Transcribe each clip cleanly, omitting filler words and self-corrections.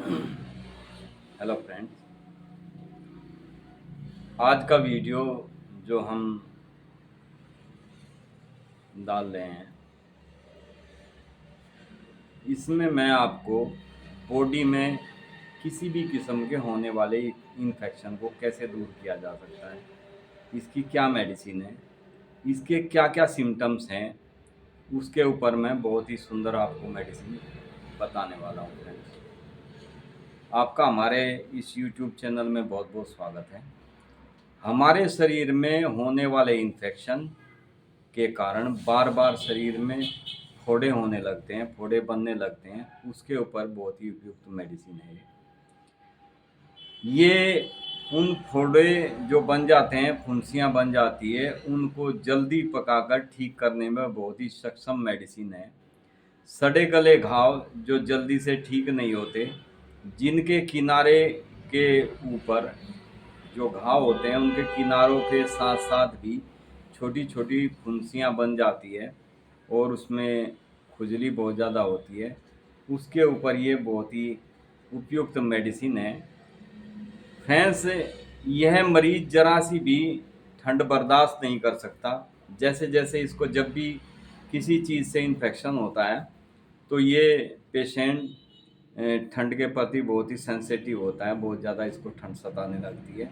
Hello friends, आज का video जो हम डाल रहे हैं इसमें मैं आपको बॉडी में किसी भी किस्म के होने वाले इन्फेक्शन को कैसे दूर किया जा सकता है, इसकी क्या मेडिसिन है, इसके क्या क्या सिम्टम्स हैं, उसके ऊपर मैं बहुत ही सुंदर आपको मेडिसिन बताने वाला हूँ फ्रेंड्स। आपका हमारे इस यूट्यूब चैनल में बहुत बहुत स्वागत है। हमारे शरीर में होने वाले इन्फेक्शन के कारण बार बार शरीर में फोड़े होने लगते हैं, फोड़े बनने लगते हैं, उसके ऊपर बहुत ही उपयुक्त मेडिसिन है ये। उन फोड़े जो बन जाते हैं, फुंसियाँ बन जाती है, उनको जल्दी पकाकर ठीक करने में बहुत ही सक्षम मेडिसिन है। सड़े गले घाव जो जल्दी से ठीक नहीं होते, जिनके किनारे के ऊपर जो घाव होते हैं उनके किनारों के साथ साथ भी छोटी छोटी फुंसियाँ बन जाती है और उसमें खुजली बहुत ज़्यादा होती है, उसके ऊपर ये बहुत ही उपयुक्त मेडिसिन है फ्रेंड्स। यह मरीज जरा सी भी ठंड बर्दाश्त नहीं कर सकता। जैसे जैसे इसको जब भी किसी चीज़ से इन्फेक्शन होता है तो ये पेशेंट ठंड के प्रति बहुत ही सेंसिटिव होता है, बहुत ज़्यादा इसको ठंड सताने लगती है।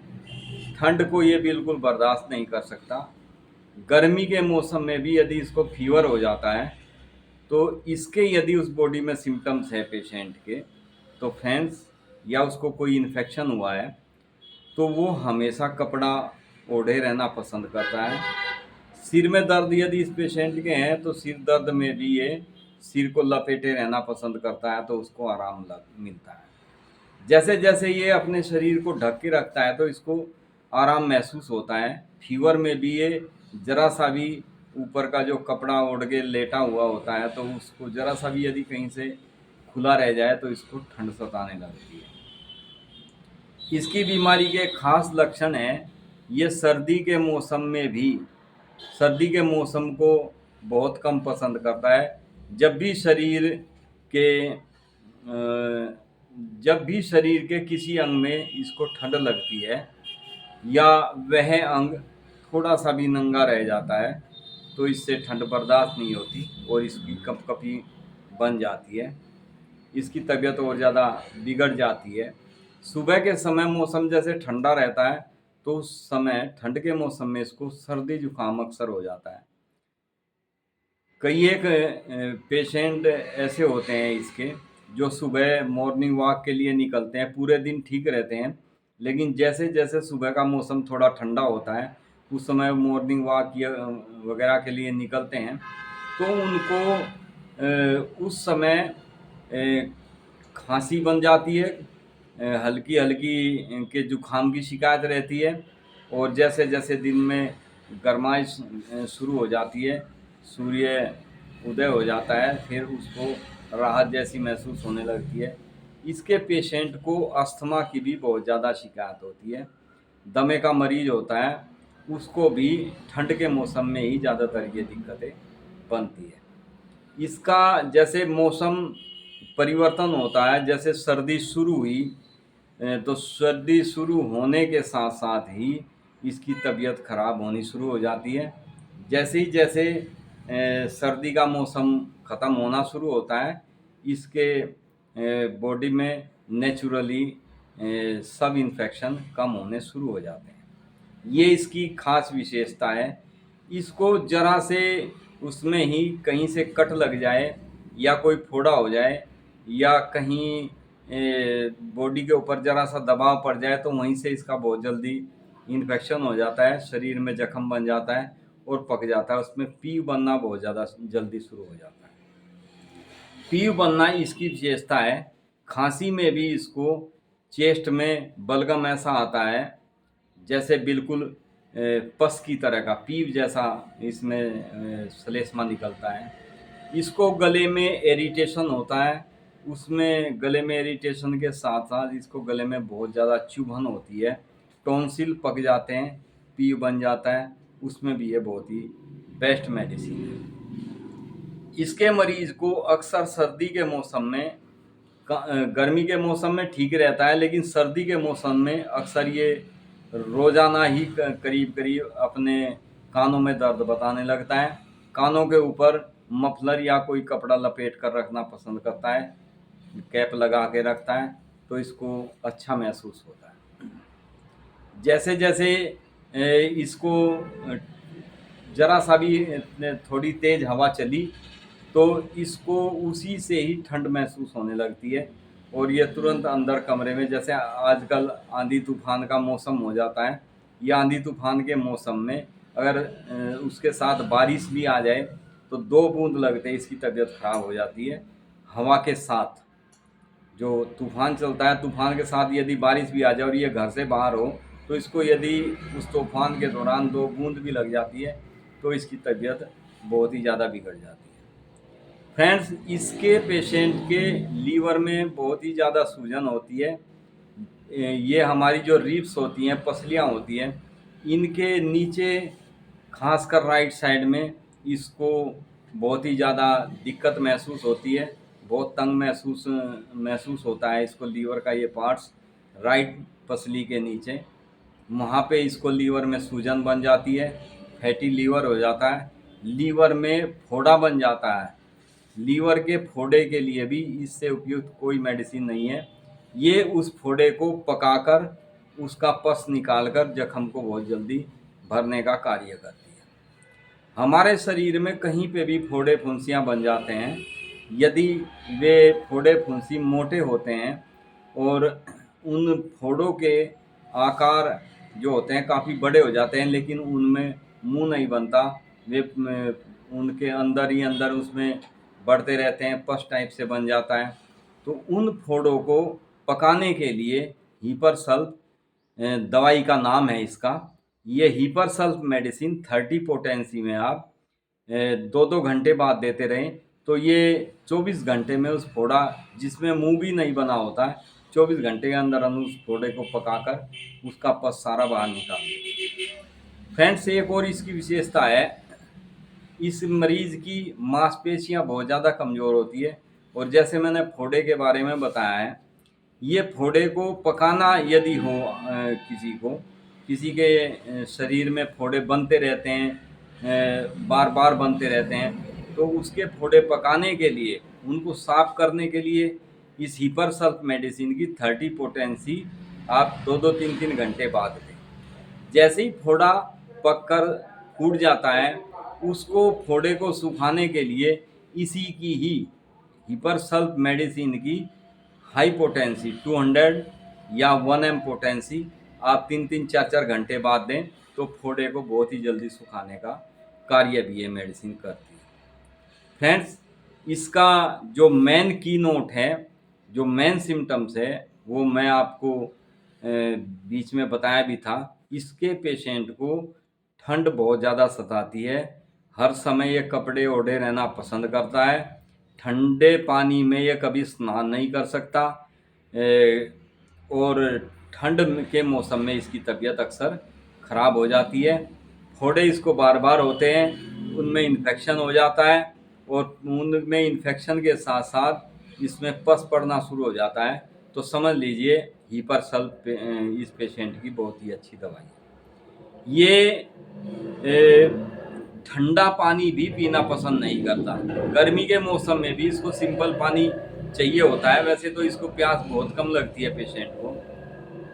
ठंड को ये बिल्कुल बर्दाश्त नहीं कर सकता। गर्मी के मौसम में भी यदि इसको फीवर हो जाता है तो इसके यदि उस बॉडी में सिम्टम्स है पेशेंट के, तो फ्रेंड्स या उसको कोई इन्फेक्शन हुआ है तो वो हमेशा कपड़ा ओढ़े रहना पसंद करता है। सिर में दर्द यदि इस पेशेंट के हैं तो सिर दर्द में भी ये सिर को लपेटे रहना पसंद करता है, तो उसको आराम मिलता है। जैसे जैसे ये अपने शरीर को ढक के रखता है तो इसको आराम महसूस होता है। फीवर में भी ये जरा सा भी ऊपर का जो कपड़ा ओढ़ के लेटा हुआ होता है तो उसको जरा सा भी यदि कहीं से खुला रह जाए तो इसको ठंड सताने लगती है। इसकी बीमारी के खास लक्षण हैं, ये सर्दी के मौसम में भी सर्दी के मौसम को बहुत कम पसंद करता है। जब भी शरीर के किसी अंग में इसको ठंड लगती है या वह अंग थोड़ा सा भी नंगा रह जाता है तो इससे ठंड बर्दाश्त नहीं होती और इसकी कपकपी बन जाती है, इसकी तबीयत और ज़्यादा बिगड़ जाती है। सुबह के समय मौसम जैसे ठंडा रहता है तो उस समय ठंड के मौसम में इसको सर्दी जुकाम अक्सर हो जाता है। कई एक पेशेंट ऐसे होते हैं इसके जो सुबह मॉर्निंग वॉक के लिए निकलते हैं, पूरे दिन ठीक रहते हैं, लेकिन जैसे जैसे सुबह का मौसम थोड़ा ठंडा होता है उस समय मॉर्निंग वॉक या वगैरह के लिए निकलते हैं तो उनको उस समय खांसी बन जाती है, हल्की हल्की के जुकाम की शिकायत रहती है और जैसे जैसे दिन में गर्माइश शुरू हो जाती है, सूर्य उदय हो जाता है, फिर उसको राहत जैसी महसूस होने लगती है। इसके पेशेंट को अस्थमा की भी बहुत ज़्यादा शिकायत होती है। दमे का मरीज होता है, उसको भी ठंड के मौसम में ही ज़्यादातर ये दिक्कतें बनती है। इसका जैसे मौसम परिवर्तन होता है, जैसे सर्दी शुरू हुई तो सर्दी शुरू होने के साथ साथ ही इसकी तबीयत खराब होनी शुरू हो जाती है। जैसे ही जैसे सर्दी का मौसम ख़त्म होना शुरू होता है, इसके बॉडी में नेचुरली सब इन्फेक्शन कम होने शुरू हो जाते हैं। ये इसकी खास विशेषता है। इसको जरा से उसमें ही कहीं से कट लग जाए या कोई फोड़ा हो जाए या कहीं बॉडी के ऊपर ज़रा सा दबाव पड़ जाए तो वहीं से इसका बहुत जल्दी इन्फेक्शन हो जाता है, शरीर में जख्म बन जाता है और पक जाता है, उसमें पीव बनना बहुत ज़्यादा जल्दी शुरू हो जाता है। पीव बनना इसकी विशेषता है। खांसी में भी इसको चेस्ट में बलगम ऐसा आता है जैसे बिल्कुल पस की तरह का पीव जैसा इसमें श्लेष्मा निकलता है। इसको गले में इरिटेशन होता है, उसमें गले में इरिटेशन के साथ साथ इसको गले में बहुत ज़्यादा चुभन होती है, टॉन्सिल पक जाते हैं, पीव बन जाता है, उसमें भी ये बहुत ही बेस्ट मेडिसिन है। इसके मरीज को अक्सर सर्दी के मौसम में गर्मी के मौसम में ठीक रहता है, लेकिन सर्दी के मौसम में अक्सर ये रोज़ाना ही करीब करीब अपने कानों में दर्द बताने लगता है। कानों के ऊपर मफलर या कोई कपड़ा लपेट कर रखना पसंद करता है, कैप लगा के रखता है, तो इसको अच्छा महसूस होता है। जैसे जैसे इसको ज़रा सा भी थोड़ी तेज़ हवा चली तो इसको उसी से ही ठंड महसूस होने लगती है, और ये तुरंत अंदर कमरे में, जैसे आजकल आंधी तूफान का मौसम हो जाता है, या आंधी तूफान के मौसम में अगर उसके साथ बारिश भी आ जाए तो 2 बूंद लगते ही इसकी तबीयत ख़राब हो जाती है। हवा के साथ जो तूफान चलता है, तूफान के साथ यदि बारिश भी आ जाए और ये घर से बाहर हो, तो इसको यदि उस तूफान के दौरान 2 बूंद भी लग जाती है तो इसकी तबीयत बहुत ही ज़्यादा बिगड़ जाती है। फ्रेंड्स, इसके पेशेंट के लीवर में बहुत ही ज़्यादा सूजन होती है। ये हमारी जो रिब्स होती हैं, पसलियाँ होती हैं, इनके नीचे खासकर राइट साइड में इसको बहुत ही ज़्यादा दिक्कत महसूस होती है, बहुत तंग महसूस होता है इसको, लीवर का ये पार्ट्स राइट पसली के नीचे, वहाँ पे इसको लीवर में सूजन बन जाती है, फैटी लीवर हो जाता है, लीवर में फोड़ा बन जाता है। लीवर के फोड़े के लिए भी इससे उपयुक्त कोई मेडिसिन नहीं है। ये उस फोड़े को पकाकर उसका पस निकालकर जख्म को बहुत जल्दी भरने का कार्य करती है। हमारे शरीर में कहीं पे भी फोड़े फुंसियाँ बन जाते हैं, यदि वे फोड़े फुंसी मोटे होते हैं और उन फोड़ों के आकार जो होते हैं काफ़ी बड़े हो जाते हैं, लेकिन उनमें मुंह नहीं बनता, वे उनके अंदर ही अंदर उसमें बढ़ते रहते हैं, पस टाइप से बन जाता है, तो उन फोड़ों को पकाने के लिए हीपर सल्फ दवाई का नाम है इसका। ये हीपर सल्फ मेडिसिन 30 पोटेंसी में आप 2-2 घंटे बाद देते रहें तो ये 24 घंटे में उस फोड़ा जिसमें मुंह भी नहीं बना होता है, 24 घंटे के अंदर हम उस फोड़े को पकाकर उसका पस सारा बाहर निकाल देते हैं। फ्रेंड्स, एक और इसकी विशेषता है, इस मरीज़ की मांसपेशियां बहुत ज़्यादा कमज़ोर होती है, और जैसे मैंने फोड़े के बारे में बताया है, ये फोड़े को पकाना यदि हो किसी के शरीर में फोड़े बनते रहते हैं, बार बार बनते रहते हैं, तो उसके फोड़े पकाने के लिए, उनको साफ करने के लिए इस हीपर सल्फ मेडिसिन की 30 पोटेंसी आप 2-2 3-3 घंटे बाद दें। जैसे ही फोड़ा पककर फूट जाता है, उसको फोड़े को सुखाने के लिए इसी की ही हीपर सल्फ मेडिसिन की हाई पोटेंसी 200 या 1 एम पोटेंसी आप 3-3 4-4 घंटे बाद दें तो फोड़े को बहुत ही जल्दी सुखाने का कार्य भी ये मेडिसिन करती है। फ्रेंड्स, इसका जो मेन की नोट है, जो मेन सिम्टम्स है, वो मैं आपको बीच में बताया भी था। इसके पेशेंट को ठंड बहुत ज़्यादा सताती है, हर समय ये कपड़े ओढ़े रहना पसंद करता है, ठंडे पानी में ये कभी स्नान नहीं कर सकता, और ठंड के मौसम में इसकी तबीयत अक्सर ख़राब हो जाती है। फोड़े इसको बार बार होते हैं, उनमें इन्फेक्शन हो जाता है, और उनमें इन्फेक्शन के साथ साथ इसमें पस पड़ना शुरू हो जाता है, तो समझ लीजिए हीपर सल्फ इस पेशेंट की बहुत ही अच्छी दवाई है। ये ठंडा पानी भी पीना पसंद नहीं करता, गर्मी के मौसम में भी इसको सिंपल पानी चाहिए होता है। वैसे तो इसको प्यास बहुत कम लगती है पेशेंट को,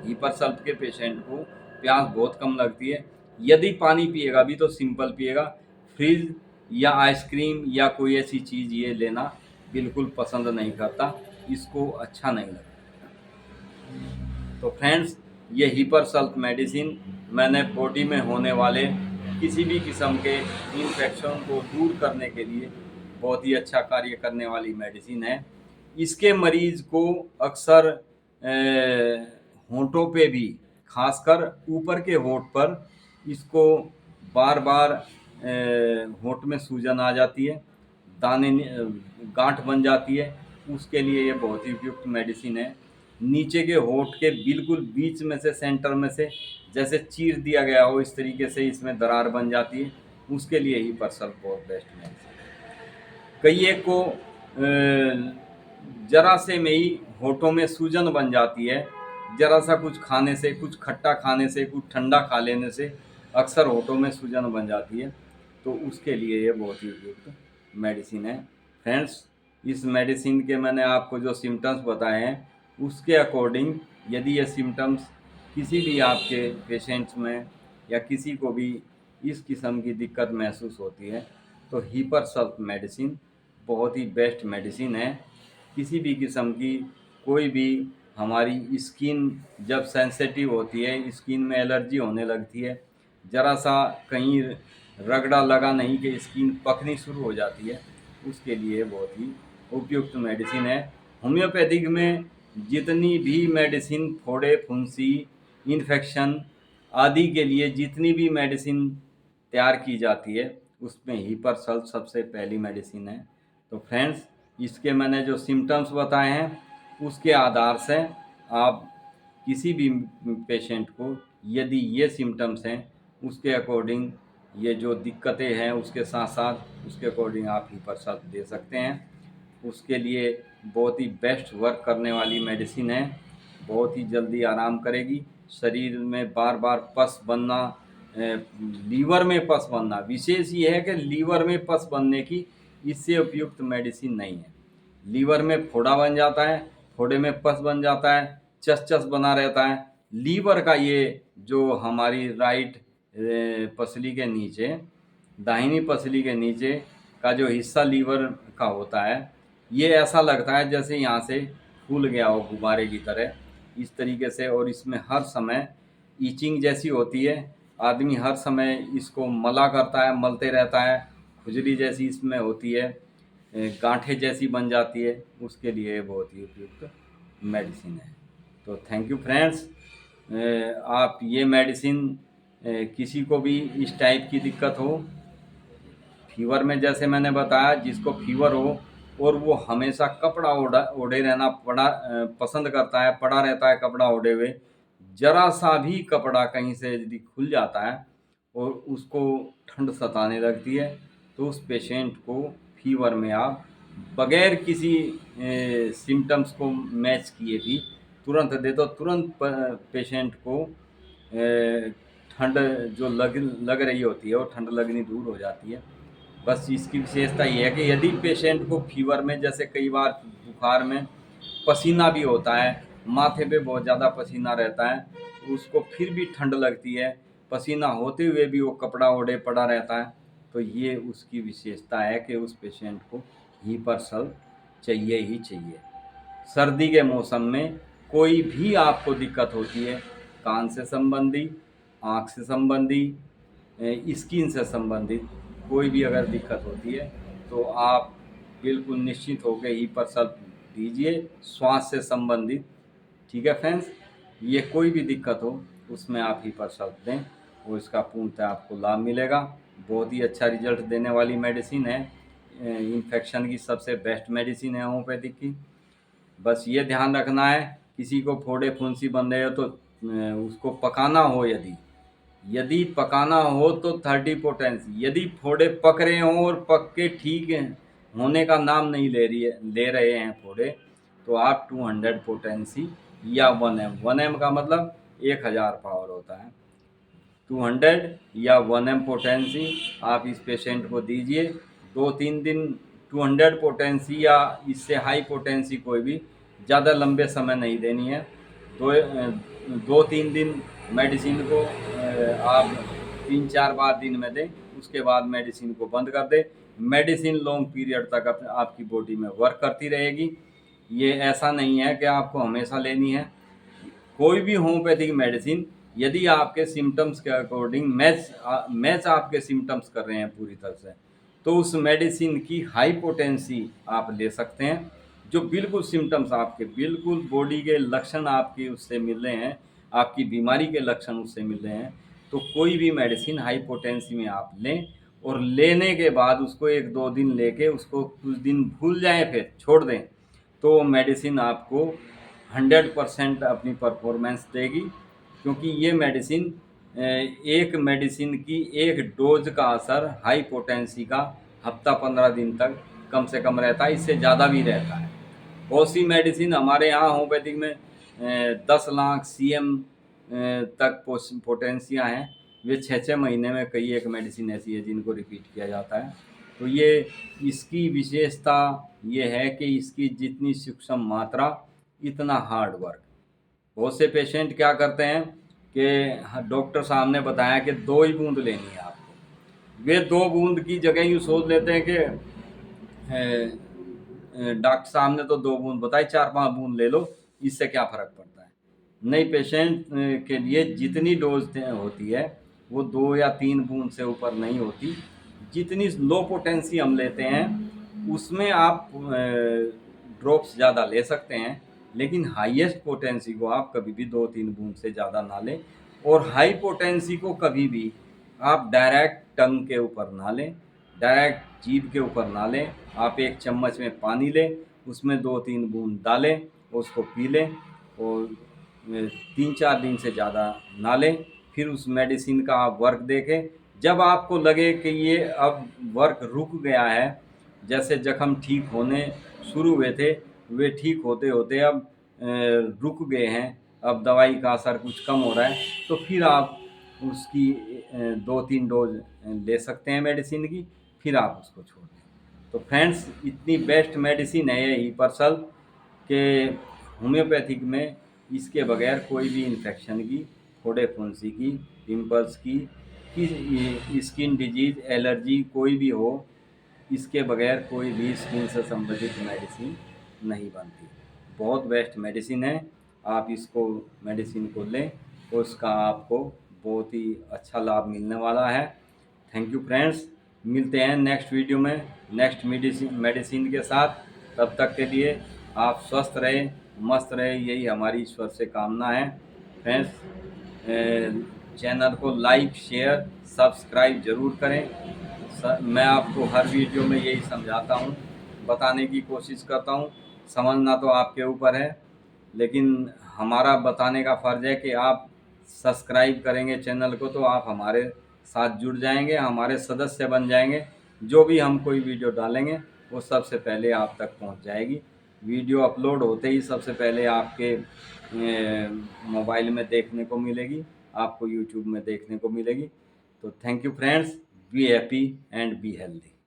हीपर सल्फ के पेशेंट को प्यास बहुत कम लगती है, यदि पानी पिएगा भी तो सिंपल पिएगा, फ्रिज या आइसक्रीम या कोई ऐसी चीज़ ये लेना बिल्कुल पसंद नहीं करता, इसको अच्छा नहीं लगता। तो फ्रेंड्स, ये हीपर सल्फ मेडिसिन मैंने बॉडी में होने वाले किसी भी किस्म के इन्फेक्शन को दूर करने के लिए बहुत ही अच्छा कार्य करने वाली मेडिसिन है। इसके मरीज़ को अक्सर होंठों पे भी, खासकर ऊपर के होंठ पर इसको बार बार होंठ में सूजन आ जाती है, दाने गांठ बन जाती है, उसके लिए ये बहुत ही उपयुक्त मेडिसिन है। नीचे के होंठ के बिल्कुल बीच में से, सेंटर में से जैसे चीर दिया गया हो, इस तरीके से इसमें दरार बन जाती है, उसके लिए ही हीपर सल्फ बहुत बेस्ट मेडिसिन है। कई एक को ज़रा से में ही होठों में सूजन बन जाती है, ज़रा सा कुछ खाने से, कुछ खट्टा खाने से, कुछ ठंडा खा लेने से अक्सर होठों में सूजन बन जाती है, तो उसके लिए ये बहुत ही उपयुक्त मेडिसिन है। फ्रेंड्स, इस मेडिसिन के मैंने आपको जो सिम्टम्स बताए हैं, उसके अकॉर्डिंग यदि ये सिम्टम्स किसी भी आपके पेशेंट्स में या किसी को भी इस किस्म की दिक्कत महसूस होती है, तो हीपर सल्फ मेडिसिन बहुत ही बेस्ट मेडिसिन है। किसी भी किस्म की कोई भी हमारी स्किन जब सेंसिटिव होती है, स्किन में एलर्जी होने लगती है, ज़रा सा कहीं रगड़ा लगा नहीं कि स्किन पकनी शुरू हो जाती है, उसके लिए बहुत ही उपयुक्त मेडिसिन है। होम्योपैथिक में जितनी भी मेडिसिन फोड़े फुंसी इन्फेक्शन आदि के लिए जितनी भी मेडिसिन तैयार की जाती है, उसमें हीपर सल्फ सबसे पहली मेडिसिन है। तो फ्रेंड्स, इसके मैंने जो सिम्टम्स बताए हैं, उसके आधार से आप किसी भी पेशेंट को यदि ये सिम्टम्स हैं, उसके अकॉर्डिंग ये जो दिक्कतें हैं उसके साथ साथ उसके अकॉर्डिंग आप हीपर सल्फ दे सकते हैं। उसके लिए बहुत ही बेस्ट वर्क करने वाली मेडिसिन है, बहुत ही जल्दी आराम करेगी। शरीर में बार बार पस बनना, लीवर में पस बनना, विशेष ये है कि लीवर में पस बनने की इससे उपयुक्त मेडिसिन नहीं है। लीवर में फोड़ा बन जाता है, फोड़े में पस बन जाता है, चस चस बना रहता है। लीवर का ये जो हमारी राइट पसली के नीचे, दाहिनी पसली के नीचे का जो हिस्सा लीवर का होता है, ये ऐसा लगता है जैसे यहाँ से फूल गया हो गुब्बारे की तरह, इस तरीके से। और इसमें हर समय ईचिंग जैसी होती है, आदमी हर समय इसको मला करता है, मलते रहता है, खुजली जैसी इसमें होती है, गांठें जैसी बन जाती है, उसके लिए बहुत ही उपयुक्त मेडिसिन है। तो थैंक यू फ्रेंड्स। आप ये मेडिसिन किसी को भी इस टाइप की दिक्कत हो, फीवर में जैसे मैंने बताया, जिसको फीवर हो और वो हमेशा कपड़ा ओढ़े रहना पसंद करता है, पड़ा रहता है कपड़ा ओढ़े हुए, जरा सा भी कपड़ा कहीं से यदि खुल जाता है और उसको ठंड सताने लगती है, तो उस पेशेंट को फीवर में आप बगैर किसी सिम्टम्स को मैच किए भी तुरंत दे दो, तुरंत पेशेंट को ठंड जो लग रही होती है वो ठंड लगनी दूर हो जाती है। बस इसकी विशेषता ये है कि यदि पेशेंट को फीवर में, जैसे कई बार बुखार में पसीना भी होता है, माथे पे बहुत ज़्यादा पसीना रहता है, उसको फिर भी ठंड लगती है, पसीना होते हुए भी वो कपड़ा ओढ़े पड़ा रहता है, तो ये उसकी विशेषता है कि उस पेशेंट को हीपर सल्फ चाहिए ही चाहिए। सर्दी के मौसम में कोई भी आपको दिक्कत होती है, कान से संबंधी, आँख से संबंधी, स्किन से संबंधित कोई भी अगर दिक्कत होती है, तो आप बिल्कुल निश्चित होकर हीपर सल्फ दीजिए, श्वास से संबंधित। ठीक है फ्रेंड्स, ये कोई भी दिक्कत हो उसमें आप हीपर सल्फ दें, और इसका पूर्णतः आपको लाभ मिलेगा। बहुत ही अच्छा रिजल्ट देने वाली मेडिसिन है, इन्फेक्शन की सबसे बेस्ट मेडिसिन है होम्योपैथिक की। बस ये ध्यान रखना है, किसी को फोड़े फुंसी बन रहे हो तो उसको पकाना हो, यदि पकाना हो तो 30 पोटेंसी, यदि फोड़े पक रहे हों और पक के ठीक होने का नाम नहीं ले रहे हैं फोड़े, तो आप 200 पोटेंसी या 1M, 1M का मतलब 1000 पावर होता है, 200 या 1M पोटेंसी आप इस पेशेंट को दीजिए। 2-3 दिन 200 पोटेंसी या इससे हाई पोटेंसी कोई भी ज़्यादा लंबे समय नहीं देनी है। 2-3 दिन मेडिसिन को आप 3-4 बार दिन में दें, उसके बाद मेडिसिन को बंद कर दें। मेडिसिन लॉन्ग पीरियड तक आपकी बॉडी में वर्क करती रहेगी। ये ऐसा नहीं है कि आपको हमेशा लेनी है। कोई भी होम्योपैथिक मेडिसिन यदि आपके सिम्टम्स के अकॉर्डिंग मैच आपके सिम्टम्स कर रहे हैं पूरी तरह से, तो उस मेडिसिन की हाई पोटेंसी आप ले सकते हैं, जो बिल्कुल सिम्टम्स आपके, बिल्कुल बॉडी के लक्षण आपके उससे मिल रहे हैं, आपकी बीमारी के लक्षण उससे मिल रहे हैं, तो कोई भी मेडिसिन हाई पोटेंसी में आप लें, और लेने के बाद उसको 1-2 दिन लेके उसको कुछ दिन भूल जाएं, फिर छोड़ दें, तो मेडिसिन आपको 100% अपनी परफॉर्मेंस देगी। क्योंकि ये मेडिसिन, एक मेडिसिन की एक डोज का असर हाई पोटेंसी का हफ्ता 15 दिन तक कम से कम रहता है, इससे ज़्यादा भी रहता है। बहुत सी मेडिसिन हमारे यहाँ होम्योपैथिक में 10 लाख सीएम तक पोटेंशिया हैं। वे 6-6 महीने में कई एक मेडिसिन ऐसी है जिनको रिपीट किया जाता है। तो ये इसकी विशेषता ये है कि इसकी जितनी सूक्ष्म मात्रा इतना हार्ड वर्क। बहुत से पेशेंट क्या करते हैं कि डॉक्टर साहब ने बताया कि 2 ही बूंद लेनी है आपको। वे 2 बूंद की जगह यूँ सोच लेते हैं कि डॉक्टर साहब ने तो 2 बूंद बताई, 4-5 बूंद ले लो, इससे क्या फ़र्क पड़ता है। नहीं, पेशेंट के लिए जितनी डोज होती है वो 2 या 3 बूंद से ऊपर नहीं होती। जितनी लो पोटेंसी हम लेते हैं उसमें आप ड्रॉप्स ज़्यादा ले सकते हैं, लेकिन हाईएस्ट पोटेंसी को आप कभी भी 2-3 बूंद से ज़्यादा ना लें। और हाई पोटेंसी को कभी भी आप डायरेक्ट टंग के ऊपर ना लें, डायरेक्ट जीभ के ऊपर ना लें। आप एक चम्मच में पानी लें, उसमें 2-3 बूंद डालें, उसको पी लें और 3-4 दिन से ज़्यादा ना लें। फिर उस मेडिसिन का आप वर्क देखें। जब आपको लगे कि ये अब वर्क रुक गया है, जैसे जख्म ठीक होने शुरू हुए थे, वे ठीक होते होते अब रुक गए हैं, अब दवाई का असर कुछ कम हो रहा है, तो फिर आप उसकी 2-3 डोज ले सकते हैं मेडिसिन की, फिर आप उसको छोड़ दें। तो फ्रेंड्स, इतनी बेस्ट मेडिसिन है ये हीपर्सल कि होम्योपैथिक में इसके बगैर कोई भी इन्फेक्शन की, फोड़े फुंसी की, पिंपल्स की, स्किन डिजीज, एलर्जी कोई भी हो, इसके बगैर कोई भी स्किन से संबंधित मेडिसिन नहीं बनती। बहुत बेस्ट मेडिसिन है, आप इसको मेडिसिन को लें, उसका आपको बहुत ही अच्छा लाभ मिलने वाला है। थैंक यू फ्रेंड्स, मिलते हैं नेक्स्ट वीडियो में नेक्स्ट मेडिसिन के साथ। तब तक के लिए आप स्वस्थ रहें, मस्त रहें, यही हमारी ईश्वर से कामना है। फ्रेंड्स, चैनल को लाइक, शेयर, सब्सक्राइब ज़रूर करें। मैं आपको हर वीडियो में यही समझाता हूँ, बताने की कोशिश करता हूँ। समझना तो आपके ऊपर है, लेकिन हमारा बताने का फ़र्ज़ है कि आप सब्सक्राइब करेंगे चैनल को तो आप हमारे साथ जुड़ जाएंगे, हमारे सदस्य बन जाएंगे। जो भी हम कोई वीडियो डालेंगे वो सबसे पहले आप तक पहुंच जाएगी। वीडियो अपलोड होते ही सबसे पहले आपके मोबाइल में देखने को मिलेगी, आपको यूट्यूब में देखने को मिलेगी। तो thank you friends, be happy and be healthy.